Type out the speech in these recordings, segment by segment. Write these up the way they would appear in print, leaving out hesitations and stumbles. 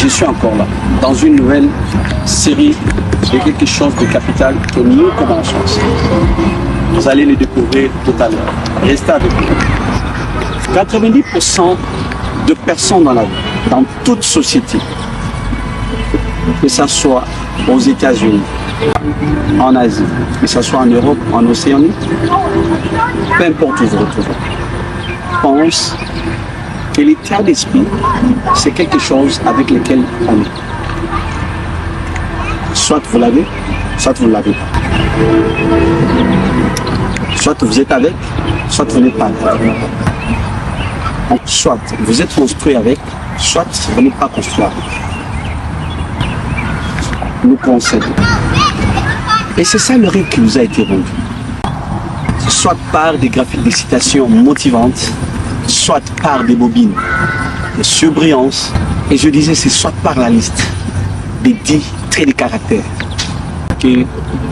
je suis encore là, dans une nouvelle série de quelque chose de capital que nous commençons. Vous allez le découvrir tout à l'heure. Restez avec nous. 90% de personnes dans la vie, dans toute société, que ce soit aux États-Unis, en Asie, que ce soit en Europe, en Océanie, peu importe où vous vous retrouvez, pense que l'état d'esprit, c'est quelque chose avec lequel on est. Soit vous l'avez, soit vous ne l'avez pas. Soit vous êtes avec, soit vous n'êtes pas avec. Donc, soit vous êtes construit avec, soit vous n'êtes pas construit avec. Nous concédons. Et c'est ça le rêve qui nous a été rendu. Soit par des graphiques, des citations motivantes, soit par des bobines de surbrillance. Et je disais, c'est soit par la liste des 10 traits de caractère que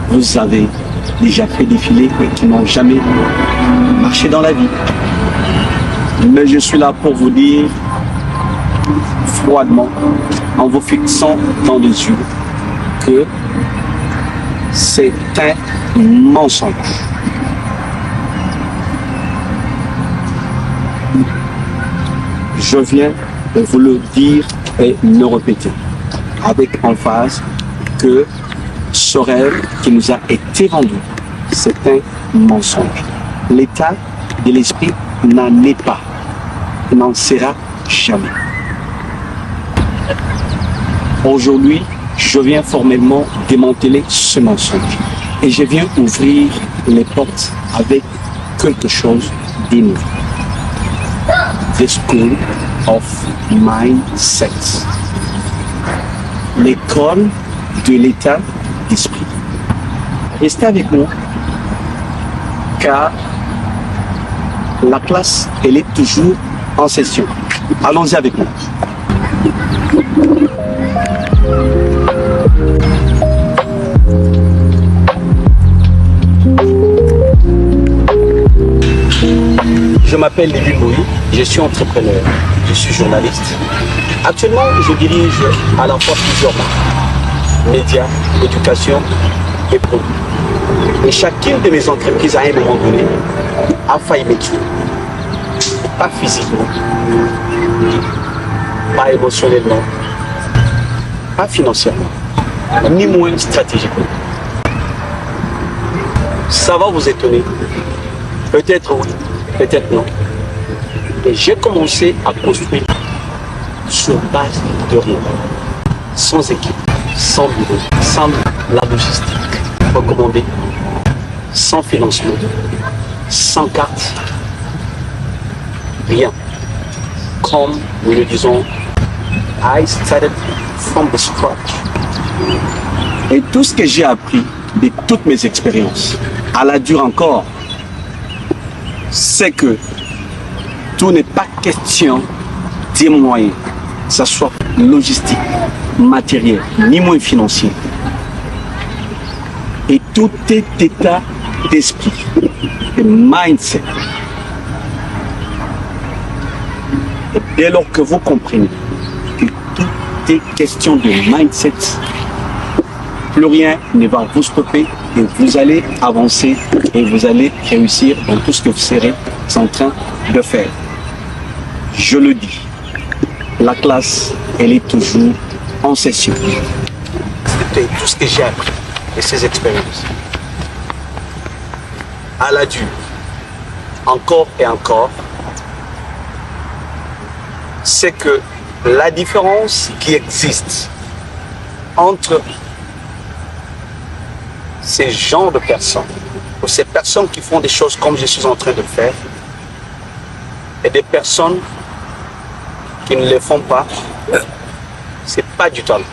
vous avez déjà fait défiler et qui n'ont jamais marché dans la vie. Mais je suis là pour vous dire froidement, en vous fixant dans les yeux, que c'est un mensonge. Je viens de vous le dire et le répéter avec emphase que ce rêve qui nous a été vendu, c'est un mensonge. L'état de l'esprit n'en est pas, n'en sera jamais. Aujourd'hui, je viens formellement démanteler ce mensonge et je viens ouvrir les portes avec quelque chose de nouveau. The School of Mindset. L'école de l'état d'esprit. Restez avec nous car la classe, elle est toujours en session. Allons-y avec nous. Je m'appelle Lévi Boui, je suis entrepreneur, je suis journaliste. Actuellement, je dirige à la fois plusieurs marques, médias, éducation et produits. Et chacune de mes entreprises à un moment donné a failli me tuer. Pas physiquement, pas émotionnellement, pas financièrement, ni moins stratégiquement. Ça va vous étonner. Peut-être oui, peut-être non. Et j'ai commencé à construire sur base de rien. Sans équipe, sans bureau, sans la logistique recommandée, sans financement, sans carte, rien. Comme nous le disons, I started from the scratch. Et tout ce que j'ai appris de toutes mes expériences, à la dure encore, c'est que tout n'est pas question des moyens, que ce soit logistique, matériel, ni moins financier. Et tout est état d'esprit, de mindset. Et dès lors que vous comprenez que tout est question de mindset, plus rien ne va vous stopper et vous allez avancer et vous allez réussir dans tout ce que vous serez en train de faire. Je le dis, la classe, elle est toujours en session. C'était tout ce que j'ai appris de ces expériences. À la dure, encore et encore, c'est que la différence qui existe entre ces genres de personnes, ou ces personnes qui font des choses comme je suis en train de faire, et des personnes qui ne les font pas, c'est pas du talent,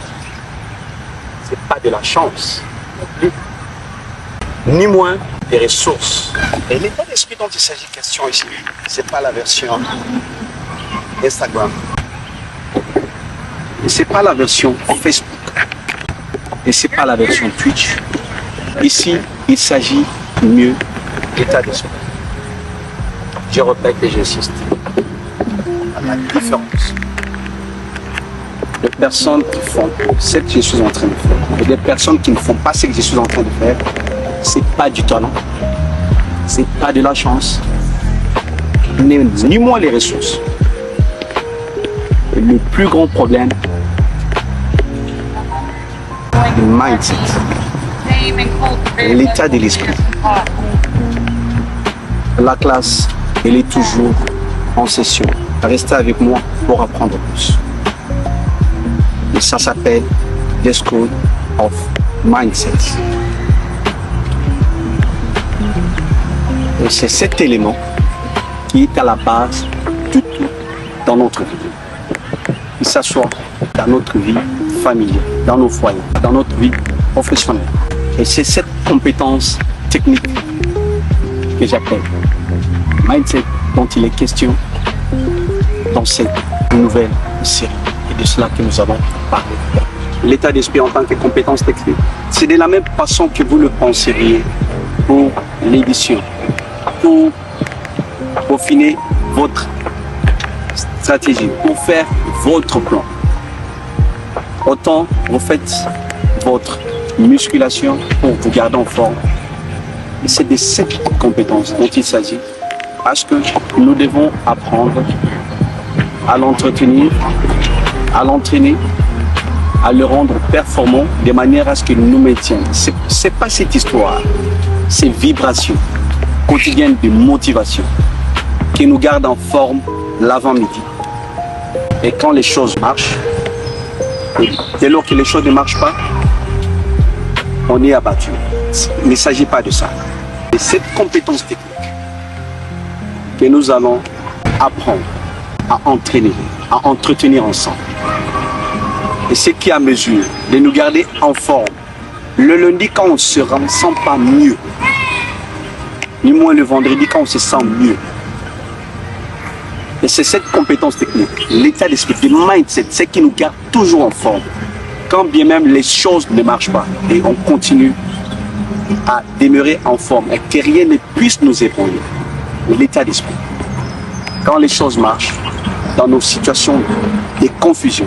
c'est pas de la chance, non plus, ni moins des ressources. Et l'état d'esprit dont il s'agit question ici, c'est pas la version Instagram, et c'est pas la version Facebook, et c'est pas la version Twitch. Ici, il s'agit mieux d'état d'esprit. Je répète et j'insiste. La différence de personnes qui font ce que je suis en train de faire et des personnes qui ne font pas ce que je suis en train de faire, c'est pas du talent, c'est pas de la chance, ni moins les ressources. Et le plus grand problème, le mindset, l'état de l'esprit. La classe, elle est toujours en session. Restez avec moi pour apprendre plus. Et ça s'appelle The School of Mindset. Et c'est cet élément qui est à la base de tout dans notre vie. Que ce soit dans notre vie familiale, dans nos foyers, dans notre vie professionnelle. Et c'est cette compétence technique que j'appelle mindset dont il est question dans cette nouvelle série. Et de cela que nous allons parler. L'état d'esprit en tant que compétence technique. C'est de la même façon que vous le penseriez pour l'édition, pour peaufiner votre stratégie, pour faire votre plan. Autant vous faites votre musculation pour vous garder en forme. Et c'est de cette compétence dont il s'agit, parce que nous devons apprendre à l'entretenir, à l'entraîner, à le rendre performant de manière à ce qu'il nous maintienne. C'est pas cette histoire, ces vibrations quotidiennes de motivation qui nous gardent en forme l'avant-midi. Et quand les choses marchent, et dès lors que les choses ne marchent pas, on est abattu. Il ne s'agit pas de ça. C'est cette compétence technique que nous allons apprendre à entraîner, à entretenir ensemble. Et ce qui est à mesure de nous garder en forme. Le lundi, quand on ne se sent pas mieux, ni moins le vendredi, quand on se sent mieux. Et c'est cette compétence technique, l'état d'esprit, le mindset, c'est qui nous garde toujours en forme. Quand bien même les choses ne marchent pas et on continue à demeurer en forme et que rien ne puisse nous ébranler. L'état d'esprit. Quand les choses marchent, dans nos situations de confusion,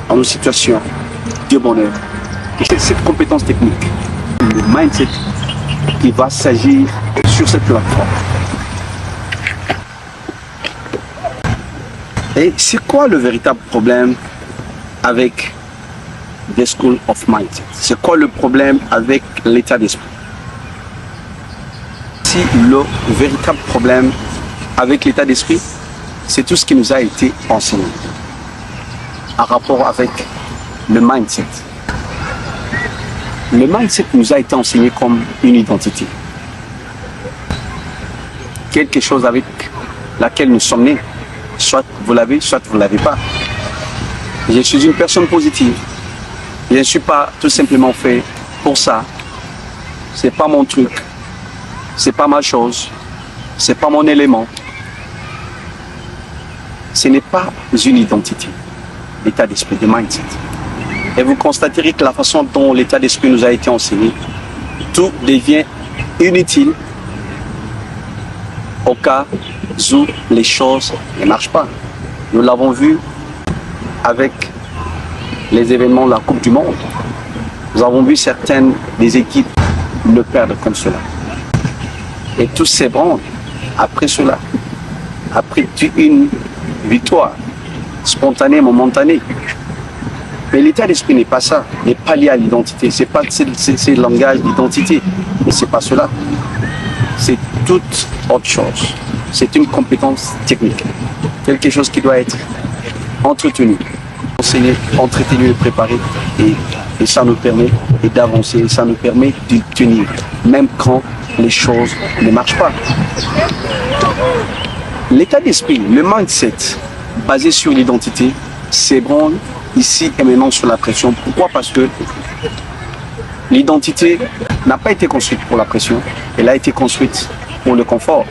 dans nos situations de bonheur, c'est cette compétence technique, le mindset, qui va s'agir sur cette plateforme. Et c'est quoi le véritable problème avec The School of Mindset? C'est quoi le problème avec l'état d'esprit? Si le véritable problème avec l'état d'esprit, c'est tout ce qui nous a été enseigné en rapport avec le mindset. Le mindset nous a été enseigné comme une identité. Quelque chose avec laquelle nous sommes nés. Soit vous l'avez, soit vous ne l'avez pas. Je suis une personne positive. Je ne suis pas tout simplement fait pour ça. C'est pas mon truc. C'est pas ma chose. C'est pas mon élément. Ce n'est pas une identité. L'état d'esprit, le mindset. Et vous constaterez que la façon dont l'état d'esprit nous a été enseigné, tout devient inutile au cas où les choses ne marchent pas. Nous l'avons vu avec les événements de la Coupe du Monde. Nous avons vu certaines des équipes le perdre comme cela. Et tous s'ébranlent après cela, après une victoire spontanée, momentanée. Mais l'état d'esprit n'est pas ça, n'est pas lié à l'identité. C'est pas c'est le langage d'identité, mais c'est pas cela. C'est toute autre chose. C'est une compétence technique, quelque chose qui doit être entretenu, enseigné, entretenu et préparé. Et ça nous permet d'avancer, ça nous permet de tenir, même quand les choses ne marchent pas. L'état d'esprit, le mindset, basé sur l'identité, s'ébranle ici et maintenant sous la pression. Pourquoi? Parce que l'identité n'a pas été construite pour la pression, elle a été construite pour le confort.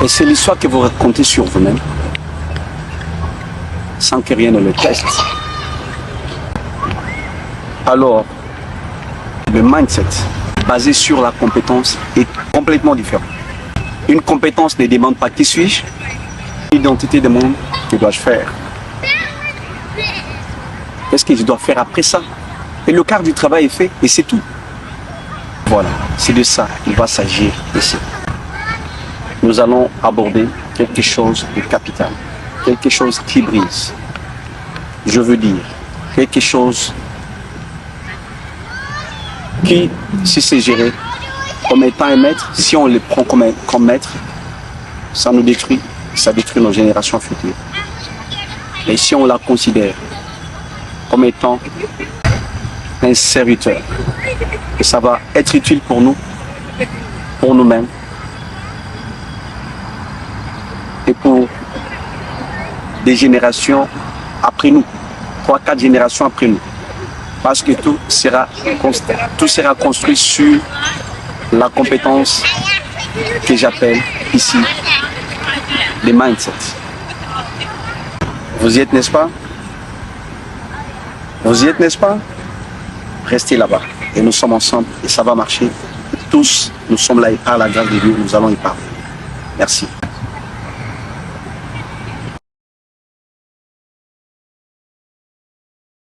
Et c'est l'histoire que vous racontez sur vous-même, sans que rien ne le teste. Alors, le mindset, basé sur la compétence, est complètement différent. Une compétence ne demande pas qui suis-je, l'identité demande que dois-je faire. Qu'est-ce que je dois faire après ça? Et le quart du travail est fait et c'est tout. Voilà, c'est de ça qu'il va s'agir ici. Nous allons aborder quelque chose de capital, quelque chose qui brise. Je veux dire, quelque chose qui, si c'est géré comme étant un maître, si on le prend comme maître, ça nous détruit, ça détruit nos générations futures. Et si on la considère comme étant un serviteur, et ça va être utile pour nous, pour nous-mêmes, et pour des générations après nous, 3-4 générations après nous. Parce que tout sera construit sur la compétence que j'appelle ici les mindsets. Vous y êtes, n'est-ce pas? Vous y êtes, n'est-ce pas? Restez là-bas et nous sommes ensemble et ça va marcher. Tous, nous sommes là et par la grâce de Dieu, nous allons y parler. Merci.